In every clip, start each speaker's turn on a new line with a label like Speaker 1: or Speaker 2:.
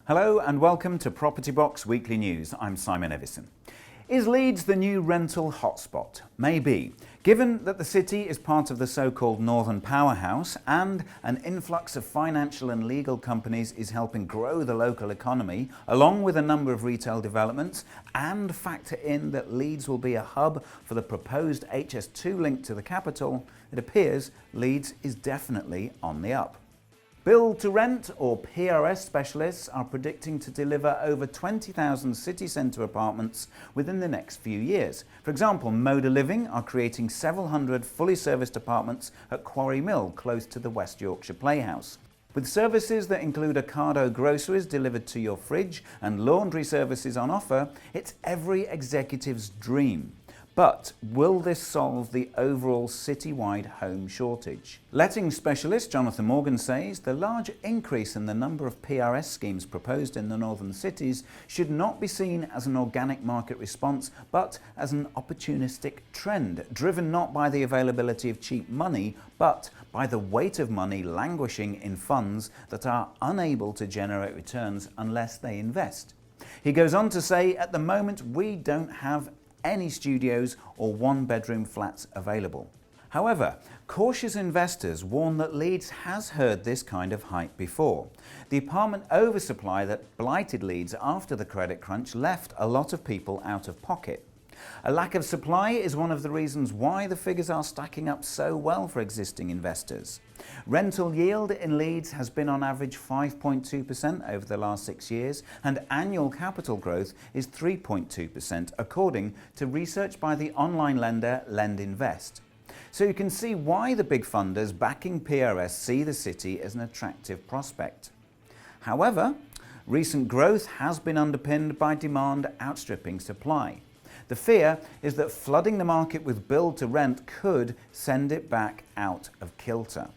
Speaker 1: Hello and welcome to Property Box Weekly News. I'm Simon Evison. Is Leeds the new rental hotspot? Maybe. Given that the city is part of the so-called Northern Powerhouse and an influx of financial and legal companies is helping grow the local economy, along with a number of retail developments, and factor in that Leeds will be a hub for the proposed HS2 link to the capital, it appears Leeds is definitely on the up. Build to rent or PRS specialists are predicting to deliver over 20,000 city centre apartments within the next few years. For example, Moda Living are creating several hundred fully serviced apartments at Quarry Mill, close to the West Yorkshire Playhouse. With services that include Ocado groceries delivered to your fridge and laundry services on offer, it's every executive's dream. But will this solve the overall citywide home shortage? Letting specialist Jonathan Morgan says the large increase in the number of PRS schemes proposed in the northern cities should not be seen as an organic market response, but as an opportunistic trend, driven not by the availability of cheap money, but by the weight of money languishing in funds that are unable to generate returns unless they invest. He goes on to say, at the moment we don't have any studios or one-bedroom flats available. However, cautious investors warn that Leeds has heard this kind of hype before. The apartment oversupply that blighted Leeds after the credit crunch left a lot of people out of pocket. A lack of supply is one of the reasons why the figures are stacking up so well for existing investors. Rental yield in Leeds has been on average 5.2% over the last 6 years, and annual capital growth is 3.2%, according to research by the online lender LendInvest. So you can see why the big funders backing PRS see the city as an attractive prospect. However, recent growth has been underpinned by demand outstripping supply. The fear is that flooding the market with build to rent could send it back out of kilter.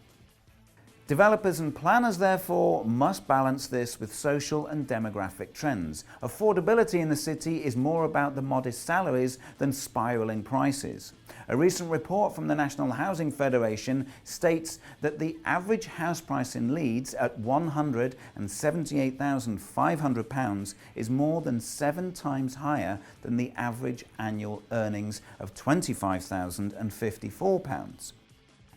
Speaker 1: Developers and planners, therefore, must balance this with social and demographic trends. Affordability in the city is more about the modest salaries than spiralling prices. A recent report from the National Housing Federation states that the average house price in Leeds at £178,500 is more than 7 times higher than the average annual earnings of £25,054.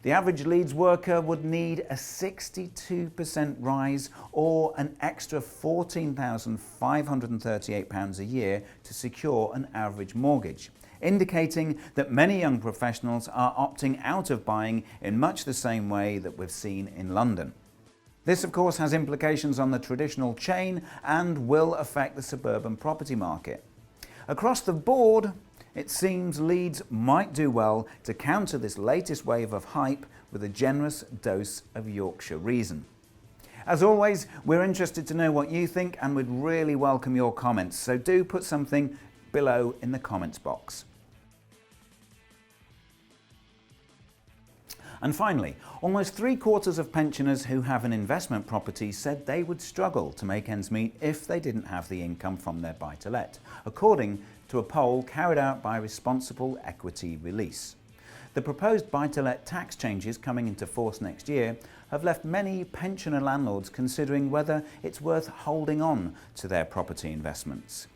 Speaker 1: The average Leeds worker would need a 62% rise or an extra £14,538 a year to secure an average mortgage, indicating that many young professionals are opting out of buying in much the same way that we've seen in London. This, of course, has implications on the traditional chain and will affect the suburban property market. Across the board, it seems Leeds might do well to counter this latest wave of hype with a generous dose of Yorkshire reason. As always, we're interested to know what you think and would really welcome your comments, so do put something below in the comments box. And finally, almost 3/4 of pensioners who have an investment property said they would struggle to make ends meet if they didn't have the income from their buy-to-let, according to a poll carried out by Responsible Equity Release. The proposed buy-to-let tax changes coming into force next year have left many pensioner landlords considering whether it's worth holding on to their property investments.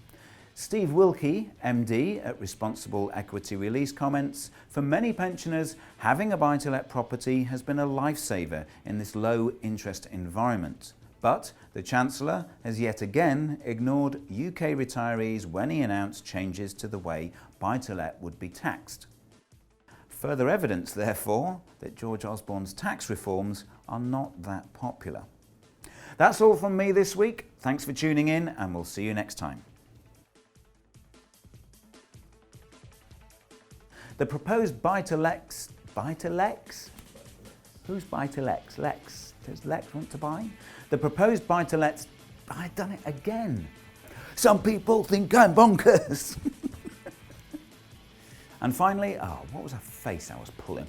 Speaker 1: Steve Wilkie, MD at Responsible Equity Release, comments, for many pensioners, having a buy-to-let property has been a lifesaver in this low-interest environment. But the Chancellor has yet again ignored UK retirees when he announced changes to the way buy-to-let would be taxed. Further evidence, therefore, that George Osborne's tax reforms are not that popular. That's all from me this week. Thanks for tuning in, and we'll see you next time. The proposed buy-to-lets... Who's buy-to-lets? Lex? Does Lex want to buy? The proposed buy-to-lets... I've done it again. Some people think I'm bonkers. And finally, what was a face I was pulling?